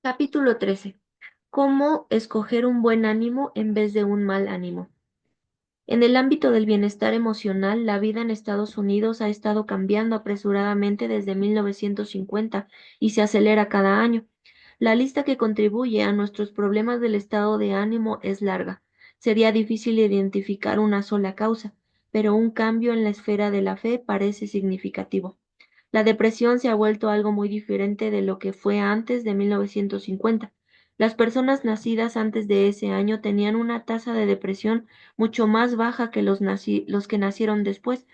Capítulo 13. ¿Cómo escoger un buen ánimo en vez de un mal ánimo? En el ámbito del bienestar emocional, la vida en Estados Unidos ha estado cambiando apresuradamente desde 1950 y se acelera cada año. La lista que contribuye a nuestros problemas del estado de ánimo es larga. Sería difícil identificar una sola causa, pero un cambio en la esfera de la fe parece significativo. La depresión se ha vuelto algo muy diferente de lo que fue antes de 1950. Las personas nacidas antes de ese año tenían una tasa de depresión mucho más baja que los que nacieron después.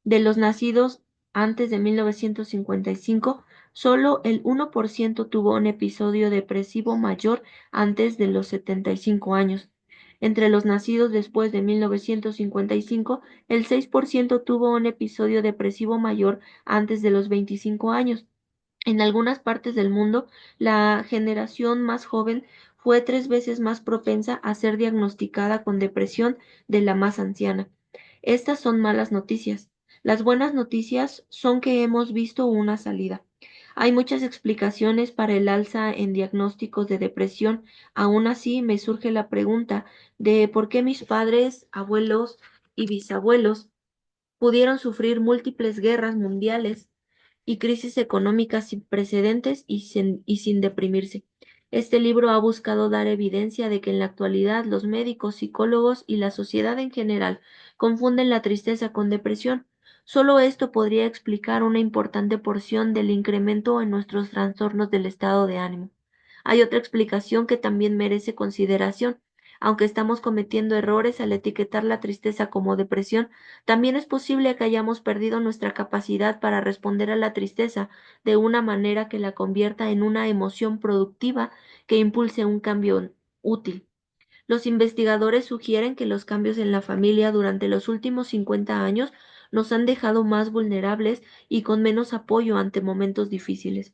De los nacidos antes de 1955, solo el 1% tuvo un episodio depresivo mayor antes de los 75 años. Entre los nacidos después de 1955, el 6% tuvo un episodio depresivo mayor antes de los 25 años. En algunas partes del mundo, la generación más joven fue 3 veces más propensa a ser diagnosticada con depresión de la más anciana. Estas son malas noticias. Las buenas noticias son que hemos visto una salida. Hay muchas explicaciones para el alza en diagnósticos de depresión. Aún así, me surge la pregunta de por qué mis padres, abuelos y bisabuelos pudieron sufrir múltiples guerras mundiales y crisis económicas sin precedentes y sin deprimirse. Este libro ha buscado dar evidencia de que en la actualidad los médicos, psicólogos y la sociedad en general confunden la tristeza con depresión. Solo esto podría explicar una importante porción del incremento en nuestros trastornos del estado de ánimo. Hay otra explicación que también merece consideración. Aunque estamos cometiendo errores al etiquetar la tristeza como depresión, también es posible que hayamos perdido nuestra capacidad para responder a la tristeza de una manera que la convierta en una emoción productiva que impulse un cambio útil. Los investigadores sugieren que los cambios en la familia durante los últimos 50 años nos han dejado más vulnerables y con menos apoyo ante momentos difíciles.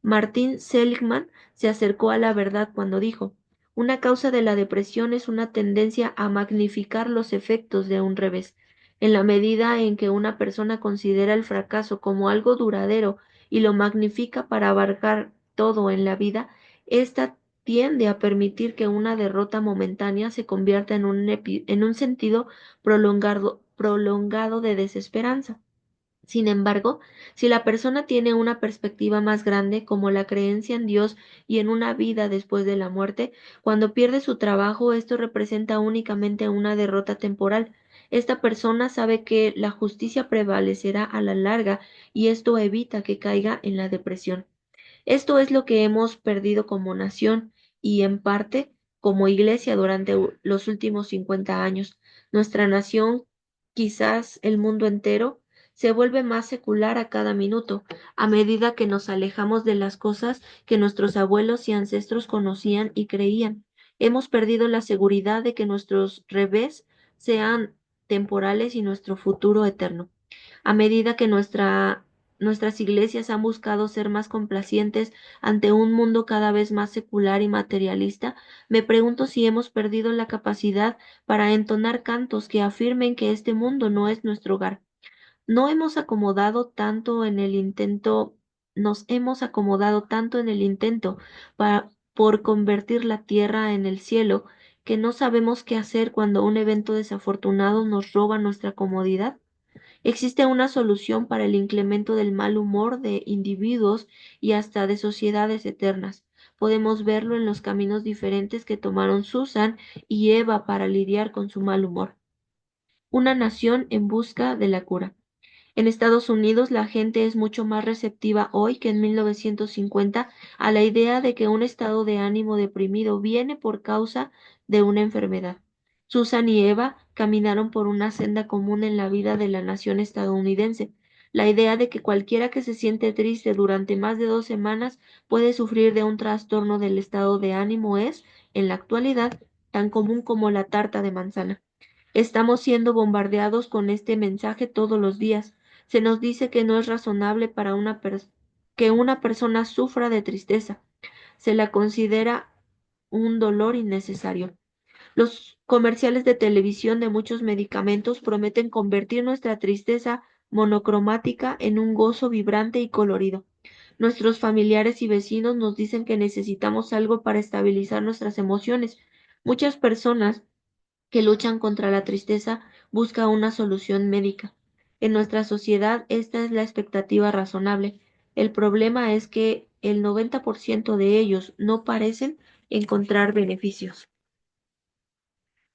Martin Seligman se acercó a la verdad cuando dijo: una causa de la depresión es una tendencia a magnificar los efectos de un revés. En la medida en que una persona considera el fracaso como algo duradero y lo magnifica para abarcar todo en la vida, ésta tiende a permitir que una derrota momentánea se convierta en un sentido prolongado de desesperanza. Sin embargo, si la persona tiene una perspectiva más grande, como la creencia en Dios y en una vida después de la muerte, cuando pierde su trabajo, esto representa únicamente una derrota temporal. Esta persona sabe que la justicia prevalecerá a la larga y esto evita que caiga en la depresión. Esto es lo que hemos perdido como nación y, en parte, como iglesia durante los últimos 50 años. Nuestra nación, quizás el mundo entero, se vuelve más secular a cada minuto, a medida que nos alejamos de las cosas que nuestros abuelos y ancestros conocían y creían. Hemos perdido la seguridad de que nuestros revés sean temporales y nuestro futuro eterno. A medida que nuestras iglesias han buscado ser más complacientes ante un mundo cada vez más secular y materialista, me pregunto si hemos perdido la capacidad para entonar cantos que afirmen que este mundo no es nuestro hogar. No hemos acomodado tanto en el intento, Nos hemos acomodado tanto en el intento por convertir la tierra en el cielo, que no sabemos qué hacer cuando un evento desafortunado nos roba nuestra comodidad. Existe una solución para el incremento del mal humor de individuos y hasta de sociedades eternas. Podemos verlo en los caminos diferentes que tomaron Susan y Eva para lidiar con su mal humor. Una nación en busca de la cura. En Estados Unidos, la gente es mucho más receptiva hoy que en 1950 a la idea de que un estado de ánimo deprimido viene por causa de una enfermedad. Susan y Eva caminaron por una senda común en la vida de la nación estadounidense: la idea de que cualquiera que se siente triste durante más de 2 semanas puede sufrir de un trastorno del estado de ánimo es, en la actualidad, tan común como la tarta de manzana. Estamos siendo bombardeados con este mensaje todos los días. Se nos dice que no es razonable que una persona sufra de tristeza. Se la considera un dolor innecesario. Los comerciales de televisión de muchos medicamentos prometen convertir nuestra tristeza monocromática en un gozo vibrante y colorido. Nuestros familiares y vecinos nos dicen que necesitamos algo para estabilizar nuestras emociones. Muchas personas que luchan contra la tristeza buscan una solución médica. En nuestra sociedad esta es la expectativa razonable. El problema es que el 90% de ellos no parecen encontrar beneficios.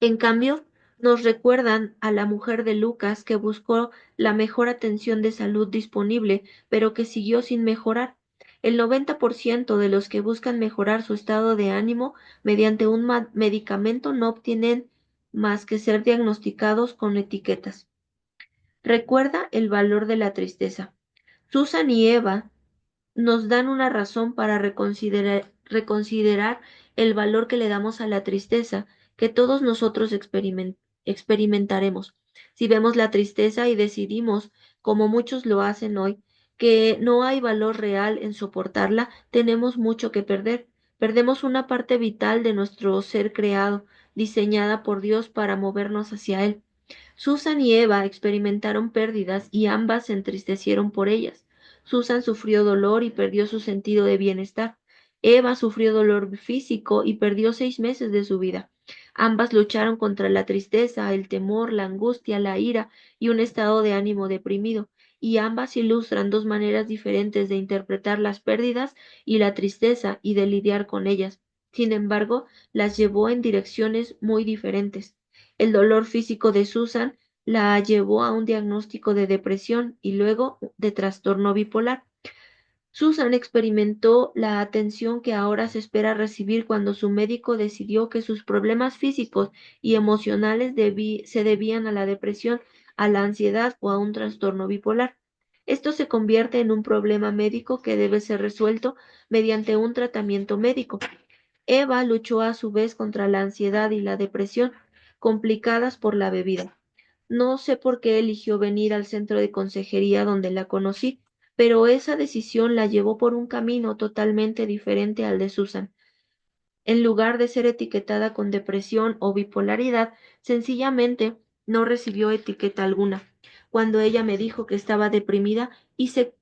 En cambio, nos recuerdan a la mujer de Lucas que buscó la mejor atención de salud disponible, pero que siguió sin mejorar. El 90% de los que buscan mejorar su estado de ánimo mediante un medicamento no obtienen más que ser diagnosticados con etiquetas. Recuerda el valor de la tristeza. Susan y Eva nos dan una razón para reconsiderar el valor que le damos a la tristeza, que todos nosotros experimentaremos. Si vemos la tristeza y decidimos, como muchos lo hacen hoy, que no hay valor real en soportarla, tenemos mucho que perder. Perdemos una parte vital de nuestro ser creado, diseñada por Dios para movernos hacia Él. Susan y Eva experimentaron pérdidas y ambas se entristecieron por ellas. Susan sufrió dolor y perdió su sentido de bienestar. Eva sufrió dolor físico y perdió 6 meses de su vida. Ambas lucharon contra la tristeza, el temor, la angustia, la ira y un estado de ánimo deprimido, y ambas ilustran dos maneras diferentes de interpretar las pérdidas y la tristeza y de lidiar con ellas. Sin embargo, las llevó en direcciones muy diferentes. El dolor físico de Susan la llevó a un diagnóstico de depresión y luego de trastorno bipolar. Susan experimentó la atención que ahora se espera recibir cuando su médico decidió que sus problemas físicos y emocionales se debían a la depresión, a la ansiedad o a un trastorno bipolar. Esto se convierte en un problema médico que debe ser resuelto mediante un tratamiento médico. Eva luchó a su vez contra la ansiedad y la depresión, complicadas por la bebida. No sé por qué eligió venir al centro de consejería donde la conocí, pero esa decisión la llevó por un camino totalmente diferente al de Susan. En lugar de ser etiquetada con depresión o bipolaridad, sencillamente no recibió etiqueta alguna. Cuando ella me dijo que estaba deprimida, hice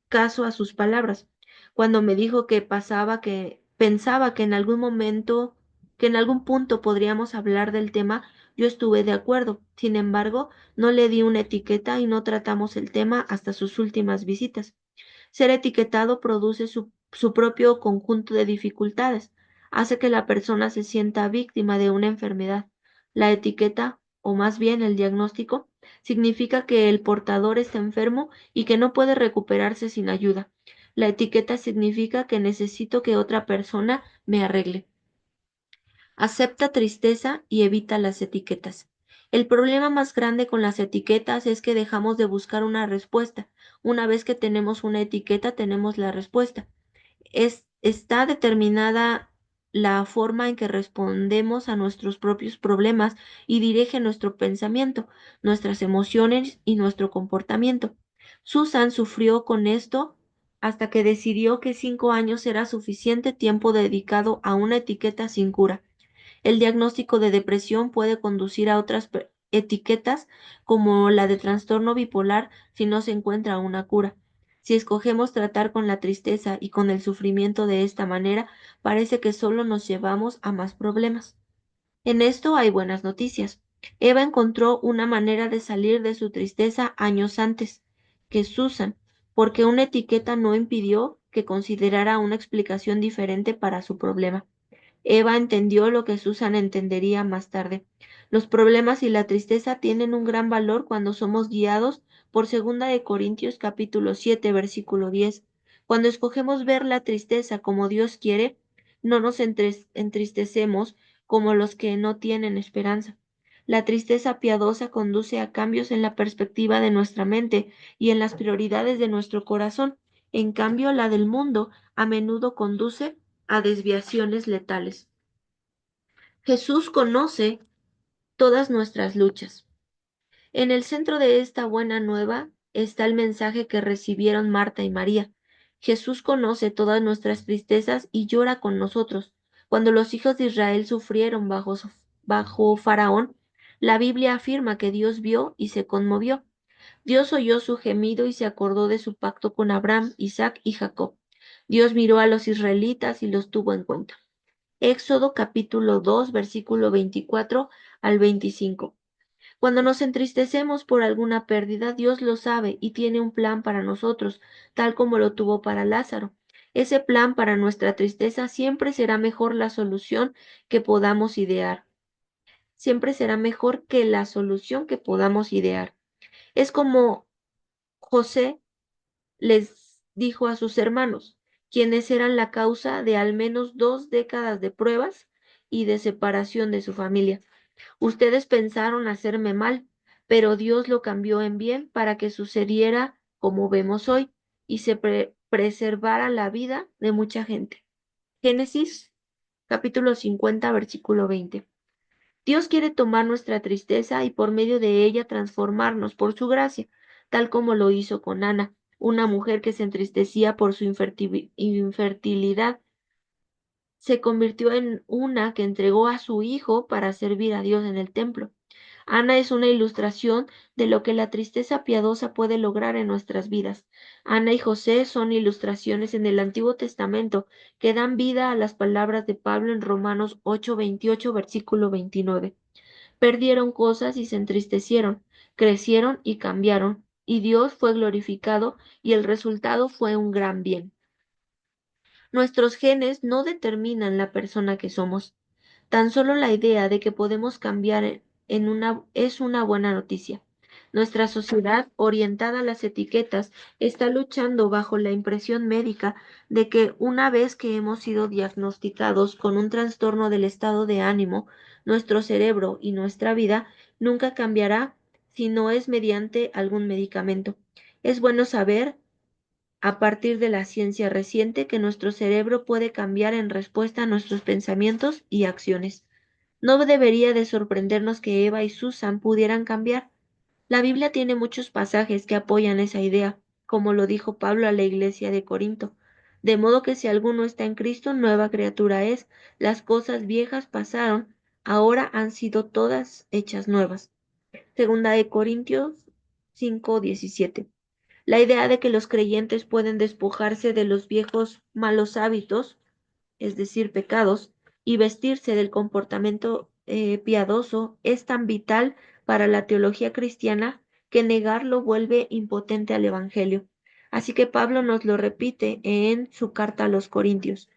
caso a sus palabras. Cuando me dijo que pensaba que en algún momento, que en algún punto podríamos hablar del tema, yo estuve de acuerdo. Sin embargo, no le di una etiqueta y no tratamos el tema hasta sus últimas visitas. Ser etiquetado produce su propio conjunto de dificultades. Hace que la persona se sienta víctima de una enfermedad. La etiqueta, o más bien el diagnóstico, significa que el portador está enfermo y que no puede recuperarse sin ayuda. La etiqueta significa que necesito que otra persona me arregle. Acepta tristeza y evita las etiquetas. El problema más grande con las etiquetas es que dejamos de buscar una respuesta. Una vez que tenemos una etiqueta, tenemos la respuesta. Está determinada la forma en que respondemos a nuestros propios problemas y dirige nuestro pensamiento, nuestras emociones y nuestro comportamiento. Susan sufrió con esto hasta que decidió que 5 años era suficiente tiempo dedicado a una etiqueta sin cura. El diagnóstico de depresión puede conducir a otras etiquetas como la de trastorno bipolar si no se encuentra una cura. Si escogemos tratar con la tristeza y con el sufrimiento de esta manera, parece que solo nos llevamos a más problemas. En esto hay buenas noticias. Eva encontró una manera de salir de su tristeza años antes que Susan, porque una etiqueta no impidió que considerara una explicación diferente para su problema. Eva entendió lo que Susan entendería más tarde. Los problemas y la tristeza tienen un gran valor cuando somos guiados por 2 Corintios capítulo 7 versículo 10. Cuando escogemos ver la tristeza como Dios quiere, no nos entristecemos como los que no tienen esperanza. La tristeza piadosa conduce a cambios en la perspectiva de nuestra mente y en las prioridades de nuestro corazón. En cambio, la del mundo a menudo conduce a desviaciones letales. Jesús conoce todas nuestras luchas. En el centro de esta buena nueva está el mensaje que recibieron Marta y María. Jesús conoce todas nuestras tristezas y llora con nosotros. Cuando los hijos de Israel sufrieron bajo Faraón, la Biblia afirma que Dios vio y se conmovió. Dios oyó su gemido y se acordó de su pacto con Abraham, Isaac y Jacob. Dios miró a los israelitas y los tuvo en cuenta. Éxodo capítulo 2, versículo 24 al 25. Cuando nos entristecemos por alguna pérdida, Dios lo sabe y tiene un plan para nosotros, tal como lo tuvo para Lázaro. Ese plan para nuestra tristeza siempre será mejor la solución que podamos idear. Siempre será mejor que la solución que podamos idear. Es como José les dijo a sus hermanos, quienes eran la causa de al menos 2 décadas de pruebas y de separación de su familia. Ustedes pensaron hacerme mal, pero Dios lo cambió en bien para que sucediera como vemos hoy y se preservara la vida de mucha gente. Génesis capítulo 50, versículo 20. Dios quiere tomar nuestra tristeza y por medio de ella transformarnos por su gracia, tal como lo hizo con Ana, una mujer que se entristecía por su infertilidad. Se convirtió en una que entregó a su hijo para servir a Dios en el templo. Ana es una ilustración de lo que la tristeza piadosa puede lograr en nuestras vidas. Ana y José son ilustraciones en el Antiguo Testamento que dan vida a las palabras de Pablo en Romanos 8:28, versículo 29. Perdieron cosas y se entristecieron, crecieron y cambiaron, y Dios fue glorificado y el resultado fue un gran bien. Nuestros genes no determinan la persona que somos. Tan solo la idea de que podemos cambiar es una buena noticia. Nuestra sociedad, orientada a las etiquetas, está luchando bajo la impresión médica de que una vez que hemos sido diagnosticados con un trastorno del estado de ánimo, nuestro cerebro y nuestra vida nunca cambiará si no es mediante algún medicamento. Es bueno saber a partir de la ciencia reciente que nuestro cerebro puede cambiar en respuesta a nuestros pensamientos y acciones. No debería de sorprendernos que Eva y Susan pudieran cambiar. La Biblia tiene muchos pasajes que apoyan esa idea, como lo dijo Pablo a la iglesia de Corinto. De modo que si alguno está en Cristo, nueva criatura es. Las cosas viejas pasaron, ahora han sido todas hechas nuevas. Segunda de Corintios 5:17. La idea de que los creyentes pueden despojarse de los viejos malos hábitos, es decir, pecados, y vestirse del comportamiento piadoso es tan vital para la teología cristiana que negarlo vuelve impotente al Evangelio. Así que Pablo nos lo repite en su carta a los Corintios.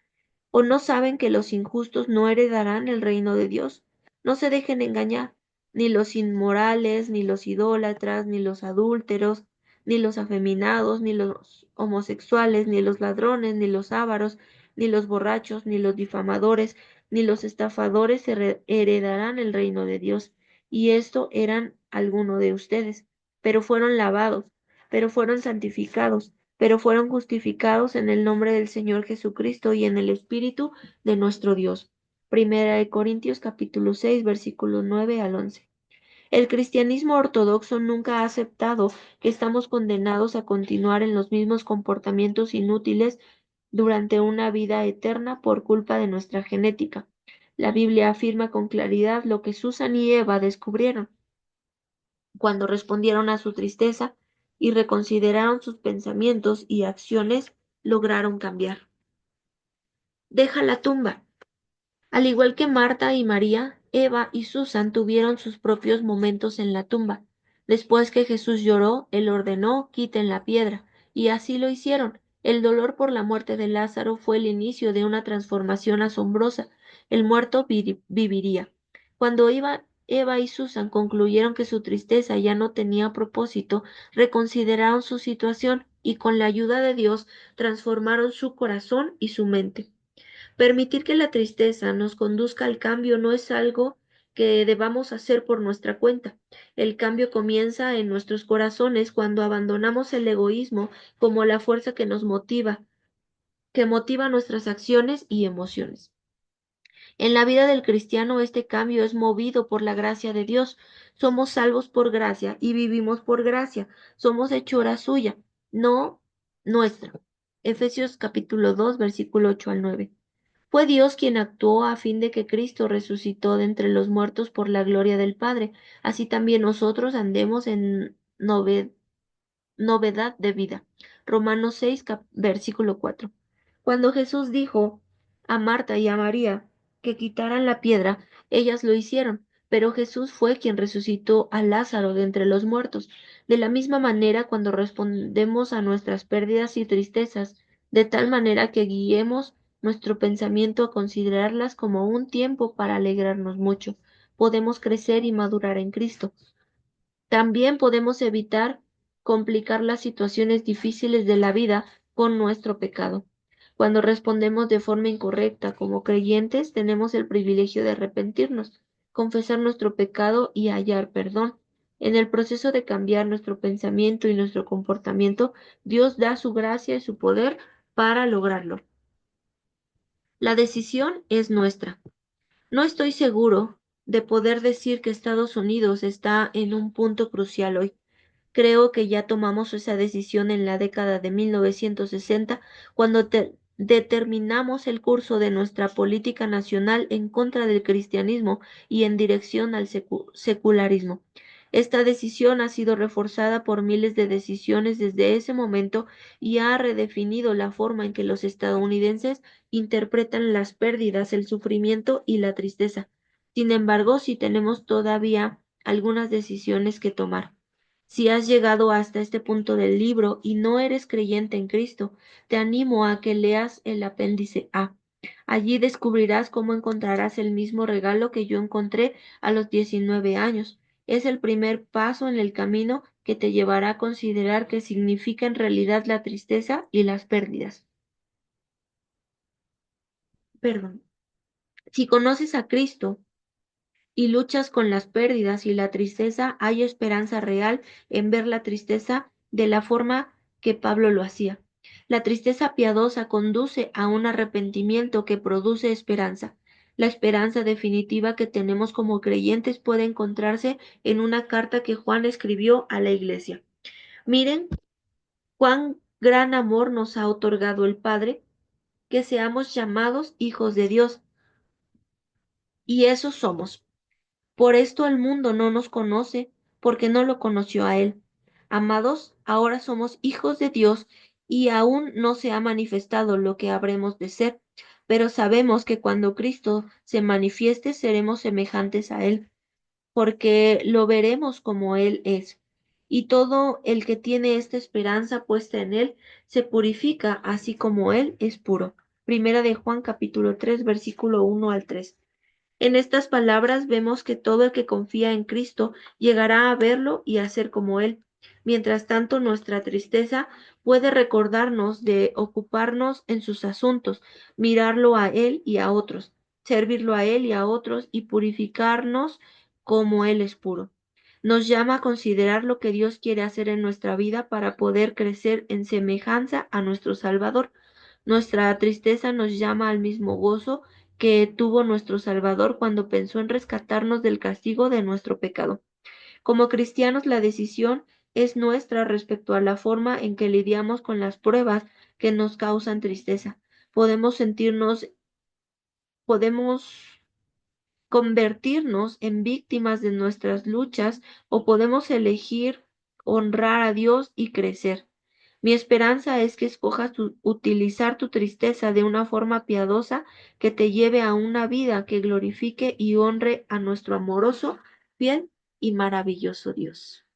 ¿O no saben que los injustos no heredarán el reino de Dios? No se dejen engañar, ni los inmorales, ni los idólatras, ni los adúlteros, ni los afeminados, ni los homosexuales, ni los ladrones, ni los ávaros, ni los borrachos, ni los difamadores, ni los estafadores heredarán el reino de Dios. Y esto eran algunos de ustedes, pero fueron lavados, pero fueron santificados, pero fueron justificados en el nombre del Señor Jesucristo y en el Espíritu de nuestro Dios. Primera de Corintios capítulo 6 versículos 9 al 11. El cristianismo ortodoxo nunca ha aceptado que estamos condenados a continuar en los mismos comportamientos inútiles durante una vida eterna por culpa de nuestra genética. La Biblia afirma con claridad lo que Susan y Eva descubrieron cuando respondieron a su tristeza y reconsideraron sus pensamientos y acciones, lograron cambiar. Deja la tumba. Al igual que Marta y María, Eva y Susan tuvieron sus propios momentos en la tumba. Después que Jesús lloró, él ordenó, quiten la piedra, y así lo hicieron. El dolor por la muerte de Lázaro fue el inicio de una transformación asombrosa. El muerto viviría. Cuando Eva y Susan concluyeron que su tristeza ya no tenía propósito, reconsideraron su situación y con la ayuda de Dios transformaron su corazón y su mente. Permitir que la tristeza nos conduzca al cambio no es algo que debamos hacer por nuestra cuenta. El cambio comienza en nuestros corazones cuando abandonamos el egoísmo como la fuerza que nos motiva, que motiva nuestras acciones y emociones. En la vida del cristiano este cambio es movido por la gracia de Dios. Somos salvos por gracia y vivimos por gracia. Somos hechura suya, no nuestra. Efesios capítulo 2, versículo 8 al 9. Fue Dios quien actuó a fin de que Cristo resucitó de entre los muertos por la gloria del Padre. Así también nosotros andemos en novedad de vida. Romanos 6, versículo 4. Cuando Jesús dijo a Marta y a María que quitaran la piedra, ellas lo hicieron, pero Jesús fue quien resucitó a Lázaro de entre los muertos. De la misma manera, cuando respondemos a nuestras pérdidas y tristezas, de tal manera que guiemos nuestro pensamiento a considerarlas como un tiempo para alegrarnos mucho, podemos crecer y madurar en Cristo. También podemos evitar complicar las situaciones difíciles de la vida con nuestro pecado. Cuando respondemos de forma incorrecta como creyentes, tenemos el privilegio de arrepentirnos, confesar nuestro pecado y hallar perdón. En el proceso de cambiar nuestro pensamiento y nuestro comportamiento, Dios da su gracia y su poder para lograrlo. La decisión es nuestra. No estoy seguro de poder decir que Estados Unidos está en un punto crucial hoy. Creo que ya tomamos esa decisión en la década de 1960, cuando determinamos el curso de nuestra política nacional en contra del cristianismo y en dirección al secularismo. Esta decisión ha sido reforzada por miles de decisiones desde ese momento y ha redefinido la forma en que los estadounidenses interpretan las pérdidas, el sufrimiento y la tristeza. Sin embargo, sí tenemos todavía algunas decisiones que tomar. Si has llegado hasta este punto del libro y no eres creyente en Cristo, te animo a que leas el apéndice A. Allí descubrirás cómo encontrarás el mismo regalo que yo encontré a los 19 años. Es el primer paso en el camino que te llevará a considerar qué significa en realidad la tristeza y las pérdidas. Perdón. Si conoces a Cristo y luchas con las pérdidas y la tristeza, hay esperanza real en ver la tristeza de la forma que Pablo lo hacía. La tristeza piadosa conduce a un arrepentimiento que produce esperanza. La esperanza definitiva que tenemos como creyentes puede encontrarse en una carta que Juan escribió a la iglesia. Miren cuán gran amor nos ha otorgado el Padre, que seamos llamados hijos de Dios. Y eso somos. Por esto el mundo no nos conoce, porque no lo conoció a Él. Amados, ahora somos hijos de Dios y aún no se ha manifestado lo que habremos de ser, pero sabemos que cuando Cristo se manifieste seremos semejantes a Él, porque lo veremos como Él es. Y todo el que tiene esta esperanza puesta en Él se purifica así como Él es puro. Primera de Juan capítulo 3 versículo 1 al 3. En estas palabras vemos que todo el que confía en Cristo llegará a verlo y a ser como Él. Mientras tanto, nuestra tristeza puede recordarnos de ocuparnos en sus asuntos, mirarlo a Él y a otros, servirlo a Él y a otros y purificarnos como Él es puro. Nos llama a considerar lo que Dios quiere hacer en nuestra vida para poder crecer en semejanza a nuestro Salvador. Nuestra tristeza nos llama al mismo gozo que tuvo nuestro Salvador cuando pensó en rescatarnos del castigo de nuestro pecado. Como cristianos, la decisión es nuestra respecto a la forma en que lidiamos con las pruebas que nos causan tristeza. Podemos convertirnos en víctimas de nuestras luchas o podemos elegir honrar a Dios y crecer. Mi esperanza es que escojas utilizar tu tristeza de una forma piadosa que te lleve a una vida que glorifique y honre a nuestro amoroso, fiel y maravilloso Dios.